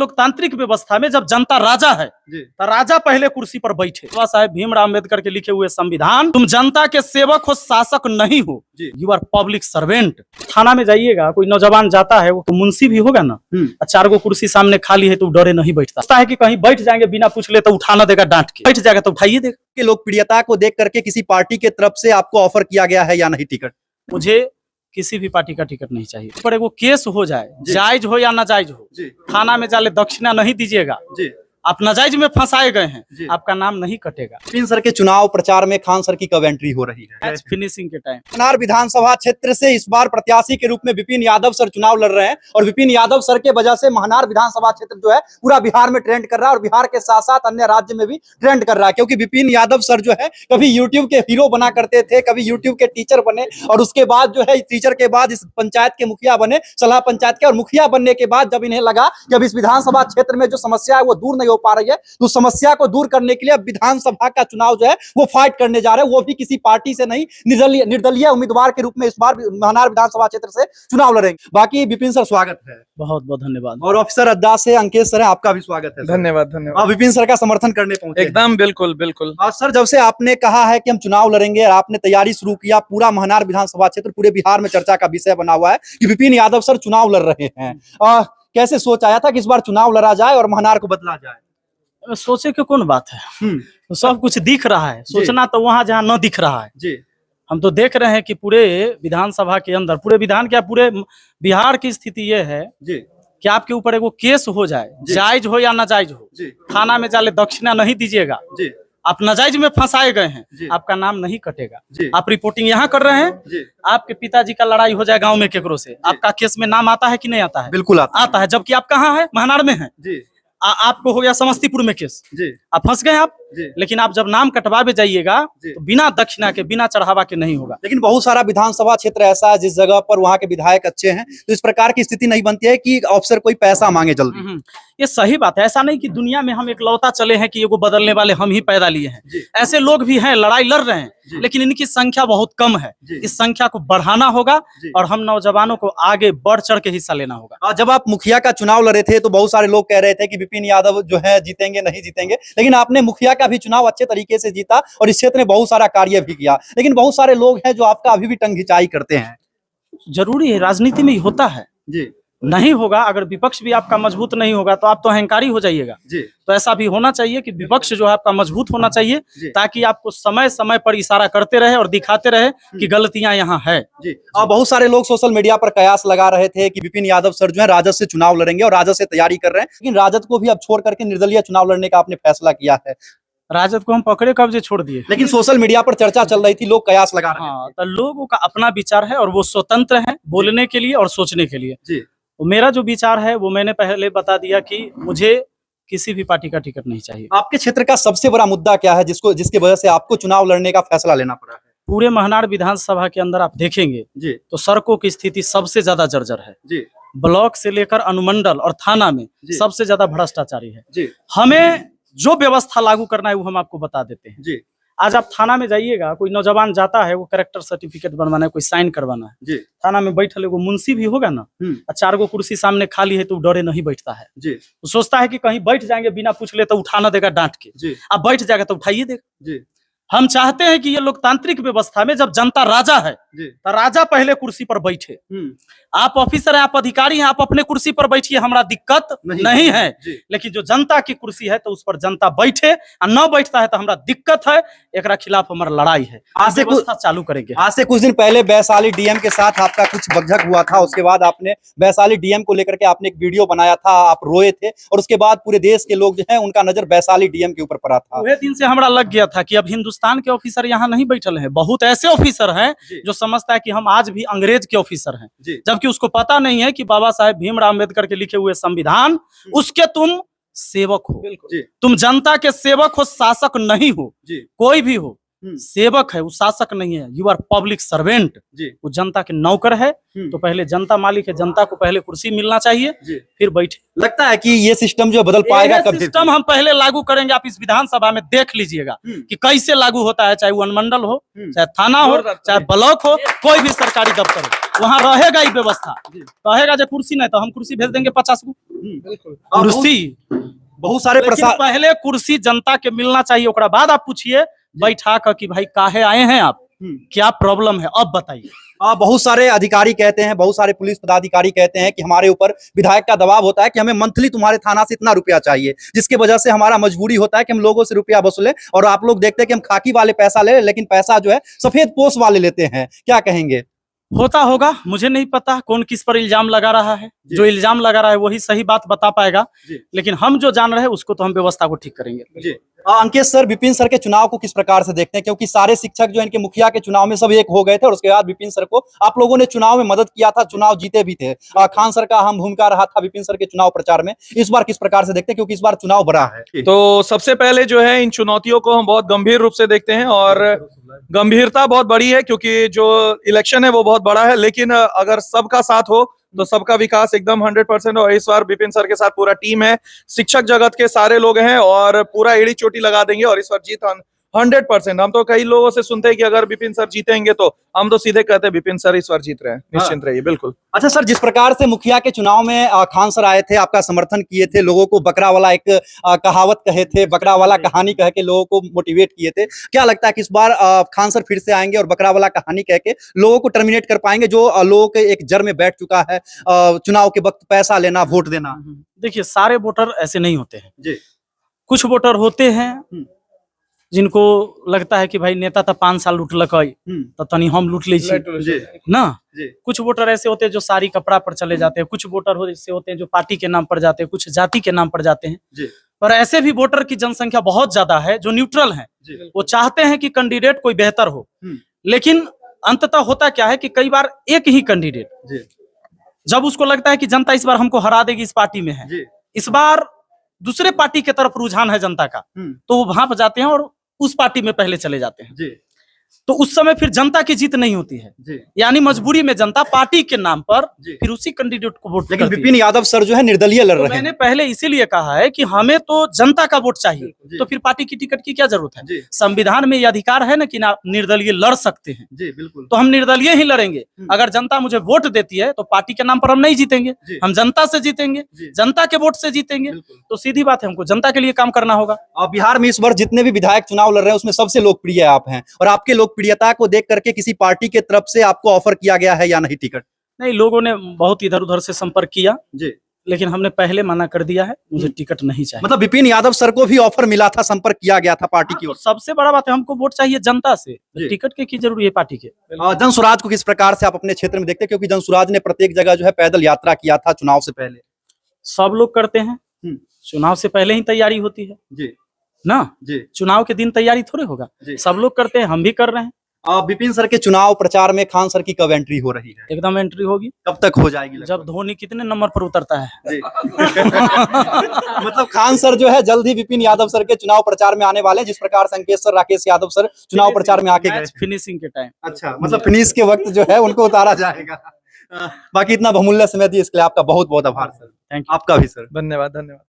लोकतांत्रिक व्यवस्था में जब जनता राजा है तो राजा पहले कुर्सी पर बैठे। बाबा साहेब भीमराव अम्बेडकर के लिखे हुए संविधान, तुम जनता के सेवक हो, शासक नहीं हो, यू आर पब्लिक सर्वेंट। थाना में जाइएगा, कोई नौजवान जाता है, वो तो मुंशी भी होगा ना, 4 गो कुर्सी सामने खाली है तो डरे नहीं बैठता है कि कहीं बैठ जाएंगे बिना पूछ ले तो उठाना देगा, डांट के बैठ जाएगा तो उठाइए देगा। कि लोकप्रियता को देख करके किसी पार्टी के तरफ से आपको ऑफर किया गया है या नहीं टिकट? मुझे किसी भी पार्टी का टिकट नहीं चाहिए, पर वो केस हो जाए, जायज हो या नाजायज हो, थाना में जाले दक्षिणा नहीं दीजिएगा, आप नाजायज में फंसाए गए हैं, आपका नाम नहीं कटेगा। विपिन सर के चुनाव प्रचार में खान सर की कब एंट्री हो रही है? फिनिशिंग के टाइम। महनार विधानसभा क्षेत्र से इस बार प्रत्याशी के रूप में विपिन यादव सर चुनाव लड़ रहे हैं और विपिन यादव सर के वजह से महनार विधानसभा क्षेत्र जो है पूरा बिहार में ट्रेंड कर रहा है और बिहार के साथ साथ अन्य राज्य में भी ट्रेंड कर रहा है, क्योंकि विपिन यादव सर जो है कभी यूट्यूब के हीरो बना करते थे, कभी यूट्यूब के टीचर बने और उसके बाद जो है टीचर के बाद इस पंचायत के मुखिया बने, सलाह पंचायत के, और मुखिया बनने के बाद जब इन्हें लगा कि अब इस विधानसभा क्षेत्र में जो समस्या है वो दूर नहीं हो पा रही है, तो समस्या को दूर करने के लिए अब विधानसभा का चुनाव जो है वो फाइट करने जा रहे हैं, वो भी किसी पार्टी से नहीं, निर्दलीय उम्मीदवार के रूप में इस बार महनार विधानसभा क्षेत्र से चुनाव लड़ेंगे। बाकी विपिन सर स्वागत है। बहुत बहुत धन्यवाद। और ऑफिसर अड्डा से अंकेश सर है, आपका भी स्वागत है। धन्यवाद धन्यवाद। आप विपिन सर का समर्थन करने पहुंचे? एकदम बिल्कुल बिल्कुल। और सर जब से आपने कहा है कि हम चुनाव लड़ेंगे और आपने तैयारी शुरू किया, पूरा महनार विधानसभा क्षेत्र पूरे बिहार में चर्चा का विषय बना हुआ है कि विपिन यादव सर चुनाव लड़ रहे हैं, कैसे सोच आया था कि इस बार चुनाव लड़ा जाए और महनार को बदला जाए? सोचे कि कौन बात है, तो सब कुछ दिख रहा है, सोचना तो वहां जहां न दिख रहा है जी। हम तो देख रहे हैं कि पूरे विधानसभा के अंदर, पूरे विधान क्या पूरे बिहार की स्थिति ये है जी कि आपके ऊपर एगो केस हो जाए, जायज हो या नाजायज हो, थाना में जाले दक्षिणा नहीं दीजिएगा, आप नाजायज में फंसाए गए हैं, आपका नाम नहीं कटेगा। आप रिपोर्टिंग यहाँ कर रहे हैं, आपके पिताजी का लड़ाई हो जाए गांव में केकरो से, आपका केस में नाम आता है कि नहीं आता है? बिल्कुल आता है, जबकि आप कहाँ है? महनार में है। आपको हो गया समस्तीपुर में केस, आप फंस गए आप, लेकिन आप जब नाम कटवावे जाइएगा तो बिना दक्षिणा के, बिना चढ़ावा के नहीं होगा। लेकिन बहुत सारा विधानसभा क्षेत्र ऐसा है जिस जगह पर वहाँ के विधायक अच्छे हैं, तो इस प्रकार की स्थिति नहीं बनती है कि अफसर कोई पैसा मांगे जल्दी। ये सही बात है, ऐसा नहीं कि दुनिया में हम इकलौता चले हैं कि ये बदलने वाले हम ही पैदा लिए हैं, ऐसे लोग भी हैं, लड़ाई लड़ रहे हैं, लेकिन इनकी संख्या बहुत कम है। इस संख्या को बढ़ाना होगा और हम नौजवानों को आगे बढ़ चढ़ के हिस्सा लेना होगा। जब आप मुखिया का चुनाव लड़े थे तो बहुत सारे लोग कह रहे थे कि विपिन यादव जो है जीतेंगे नहीं जीतेंगे, लेकिन आपने मुखिया का भी चुनाव अच्छे तरीके से जीता और इस क्षेत्र में बहुत सारा कार्य भी किया, लेकिन बहुत सारे लोग हैं जो आपका अभी भी टंग खिंचाई करते हैं। जरूरी है, राजनीति में ही होता है जी। नहीं होगा, अगर विपक्ष भी आपका मजबूत नहीं होगा तो आप तो अहंकारी हो जाइएगा जी। तो ऐसा भी होना चाहिए कि विपक्ष जो है आपका मजबूत होना चाहिए, ताकि आपको समय समय पर इशारा करते रहे और दिखाते रहे कि गलतियां यहाँ है जी। और बहुत सारे लोग सोशल मीडिया पर कयास लगा रहे थे कि विपिन यादव सर जो है राजद से चुनाव लड़ेंगे और राजद से तैयारी कर रहे हैं, लेकिन राजद को भी अब छोड़ करके निर्दलीय चुनाव लड़ने का आपने फैसला किया है। राजद को हम पकड़े कब्जे छोड़ दिए, लेकिन सोशल मीडिया पर चर्चा चल रही थी, लोग कयास लगा रहे हैं। तो लोगों का अपना विचार है और वो स्वतंत्र है बोलने के लिए और सोचने के लिए जी। तो मेरा जो विचार है वो मैंने पहले बता दिया कि मुझे किसी भी पार्टी का टिकट नहीं चाहिए। आपके क्षेत्र का सबसे बड़ा मुद्दा क्या है जिसकी वजह से आपको चुनाव लड़ने का फैसला लेना पड़ा है? पूरे महनार विधानसभा के अंदर आप देखेंगे जी तो सड़कों की स्थिति सबसे ज्यादा जर्जर है जी। ब्लॉक से लेकर अनुमंडल और थाना में सबसे ज्यादा भ्रष्टाचारी है जी। हमें जो व्यवस्था लागू करना है वो हम आपको बता देते हैं जी। आज आप थाना में जाइएगा, कोई नौजवान जाता है, वो कैरेक्टर सर्टिफिकेट बनवाना है, कोई साइन करवाना है जी। थाना में बैठल एगो मुंशी भी होगा ना, 4 गो कुर्सी सामने खाली है तो डरे नहीं बैठता है जी। वो सोचता है कि कहीं बैठ जाएंगे बिना पूछ ले तो उठाना देगा, डांट के जी। आप बैठ जाएगा तो उठाइए देगा जी। हम चाहते हैं कि ये लोकतांत्रिक व्यवस्था में जब जनता राजा है तो राजा पहले कुर्सी पर बैठे। आप ऑफिसर हैं, आप अधिकारी हैं, आप अपने कुर्सी पर बैठिए, हमारा दिक्कत नहीं है, लेकिन जो जनता की कुर्सी है तो उस पर जनता बैठे, और न बैठता है तो हमारा दिक्कत है, एकरा खिलाफ हमारा लड़ाई है। आज से व्यवस्था चालू करेंगे। आज से कुछ दिन पहले वैशाली डीएम के साथ आपका कुछ बकझक हुआ था, उसके बाद आपने वैशाली डीएम को लेकर के आपने एक वीडियो बनाया था, आप रोए थे और उसके बाद पूरे देश के लोग जो है उनका नजर वैशाली डीएम के ऊपर पड़ा था। वह दिन से हमारा लग गया था कि अब हिंदुस्तान के ऑफिसर यहाँ नहीं बैठल हैं, बहुत ऐसे ऑफिसर हैं जो समझता है कि हम आज भी अंग्रेज के ऑफिसर हैं, जबकि उसको पता नहीं है कि बाबा साहेब भीमराव अम्बेडकर के लिखे हुए संविधान, उसके तुम सेवक हो, तुम जनता के सेवक हो, शासक नहीं हो। कोई भी हो सेवक है, वो शासक नहीं है, यू आर पब्लिक सर्वेंट। वो जनता के नौकर है, तो पहले जनता मालिक है, जनता को पहले कुर्सी मिलना चाहिए फिर बैठे। लगता है कि ये सिस्टम जो बदल पाएगा कब? सिस्टम हम पहले लागू करेंगे, आप इस विधानसभा में देख लीजिएगा कि कैसे लागू होता है, चाहे वो अनुमंडल हो, चाहे थाना हो, चाहे ब्लॉक हो, कोई भी सरकारी दफ्तर हो, वहाँ रहेगा ये व्यवस्था। कहेगा जो कुर्सी नहीं तो हम कुर्सी भेज देंगे 50 को। बिल्कुल। कुर्सी बहुत सारे लेकिन प्रसाद पहले कुर्सी जनता के मिलना चाहिए, ओकरा बाद आप पूछिए बैठा कर कि भाई काहे आए हैं आप, क्या प्रॉब्लम है, अब बताइए। बहुत सारे अधिकारी कहते हैं, बहुत सारे पुलिस पदाधिकारी कहते हैं कि हमारे ऊपर विधायक का दबाव होता है कि हमें मंथली तुम्हारे थाना से इतना रुपया चाहिए, जिसकी वजह से हमारा मजबूरी होता है कि हम लोगों से रुपया वसूले, और आप लोग देखते हैं कि हम खाकी वाले पैसा ले, लेकिन पैसा जो है सफेद पोश वाले लेते हैं। क्या कहेंगे? होता होगा, मुझे नहीं पता कौन किस पर इल्जाम लगा रहा है। जो इल्जाम लगा रहा है वही सही बात बता पाएगा, लेकिन हम जो जान रहे हैं उसको तो हम व्यवस्था को ठीक करेंगे। अंकित सर, विपिन सर के चुनाव को किस प्रकार से देखते हैं? क्योंकि सारे शिक्षक जो इनके मुखिया के चुनाव में सब एक हो गए थे, और उसके बाद विपिन सर को आप लोगों ने चुनाव में मदद किया था, चुनाव जीते भी थे। खान सर का अहम भूमिका रहा था विपिन सर के चुनाव प्रचार में। इस बार किस प्रकार से देखते हैं, क्योंकि इस बार चुनाव बड़ा है? तो सबसे पहले जो है इन चुनौतियों को हम बहुत गंभीर रूप से देखते हैं, और गंभीरता बहुत बड़ी है क्योंकि जो इलेक्शन है वो बहुत बड़ा है, लेकिन अगर सबका साथ हो तो सबका विकास एकदम 100%। और इस बार विपिन सर के साथ पूरा टीम है, शिक्षक जगत के सारे लोग हैं, और पूरा एड़ी चोटी लगा देंगे, और इस बार जीत 100%। हम तो कई लोगों से सुनते हैं कि अगर विपिन सर जीतेंगे, तो हम तो सीधे कहते हैं विपिन सर इस बार जीत रहे हैं, निश्चिंत रहिए। बिल्कुल। अच्छा सर, जिस प्रकार से मुखिया के चुनाव में खान सर आए थे, आपका समर्थन किए थे, लोगों को बकरा वाला एक कहावत कहे थे, बकरा वाला कहानी कह के लोगों को मोटिवेट किए थे, क्या लगता है कि इस बार खान सर फिर से आएंगे और बकरा वाला कहानी कह के लोगों को टर्मिनेट कर पाएंगे, जो लोगों के एक जड़ में बैठ चुका है, चुनाव के वक्त पैसा लेना, वोट देना? देखिए, सारे वोटर ऐसे नहीं होते हैं जी। कुछ वोटर होते हैं जिनको लगता है कि भाई नेता तो 5 साल लूटलक तो तनी हम लूट ली ना। कुछ वोटर ऐसे होते हैं जो सारी कपड़ा पर चले जाते हैं, कुछ वोटर ऐसे होते हैं जो पार्टी के नाम पर जाते हैं, कुछ जाति के नाम पर जाते हैं। पर ऐसे भी वोटर की जनसंख्या बहुत ज्यादा है जो न्यूट्रल है, वो चाहते हैं कि कैंडिडेट कोई बेहतर हो, लेकिन अंततः होता क्या है कि कई बार एक ही कैंडिडेट जब उसको लगता है कि जनता इस बार हमको हरा देगी, इस पार्टी में है, इस बार दूसरे पार्टी की तरफ रुझान है जनता का, तो वो वहां पर जाते हैं और उस पार्टी में पहले चले जाते हैं। तो उस समय फिर जनता की जीत नहीं होती है, यानी मजबूरी में जनता पार्टी के नाम पर फिर उसी कैंडिडेट को वोट करती है। विपिन यादव सर जो है निर्दलीय लड़ रहे हैं। मैंने पहले इसीलिए कहा है कि हमें तो जनता का वोट चाहिए, तो फिर पार्टी की टिकट की क्या जरूरत है? संविधान में ये अधिकार है ना कि ना निर्दलीय लड़ सकते हैं, तो हम निर्दलीय ही लड़ेंगे। अगर जनता मुझे वोट देती है तो पार्टी के नाम पर हम नहीं जीतेंगे, हम जनता से जीतेंगे, जनता के वोट से जीतेंगे। तो सीधी बात है, हमको जनता के लिए काम करना होगा। बिहार में इस बार जितने भी विधायक चुनाव लड़ रहे हैं उसमें सबसे लोकप्रिय आप हैं, और आपके लोकप्रियता को देख करके किसी पार्टी के तरफ से आपको ऑफर किया गया है या नहीं टिकट? नहीं, लोगों ने बहुत इधर उधर से संपर्क किया, लेकिन हमने पहले मना कर दिया है, मुझे टिकट नहीं चाहिए। मतलब विपिन यादव सर को भी ऑफर मिला था, संपर्क किया गया था पार्टी की ओर? सबसे बड़ा बात है, हमको वोट चाहिए जनता से, टिकट की जरूरी है पार्टी के। जनसुराज को किस प्रकार से आप अपने क्षेत्र में देखते हैं, क्योंकि जनसुराज ने प्रत्येक जगह जो है पैदल यात्रा किया था चुनाव से पहले? सब लोग करते हैं, चुनाव से पहले ही तैयारी होती है ना, चुनाव के दिन तैयारी थोड़े होगा, सब लोग करते हैं, हम भी कर रहे हैं। विपिन सर के चुनाव प्रचार में खान सर की कब एंट्री हो रही है? एकदम एंट्री होगी। कब तक हो जाएगी? जब धोनी कितने नंबर पर उतरता है। मतलब खान सर जो है जल्द ही विपिन यादव सर के चुनाव प्रचार में आने वाले हैं, जिस प्रकार से अंकेश सर, राकेश यादव सर चुनाव प्रचार में आके गए फिनिशिंग के टाइम। अच्छा, मतलब फिनिश के वक्त जो है उनको उतारा जाएगा। बाकी इतना बहुमूल्य समय दिए इसके लिए आपका बहुत बहुत आभार सर। Thank you. आपका भी सर धन्यवाद।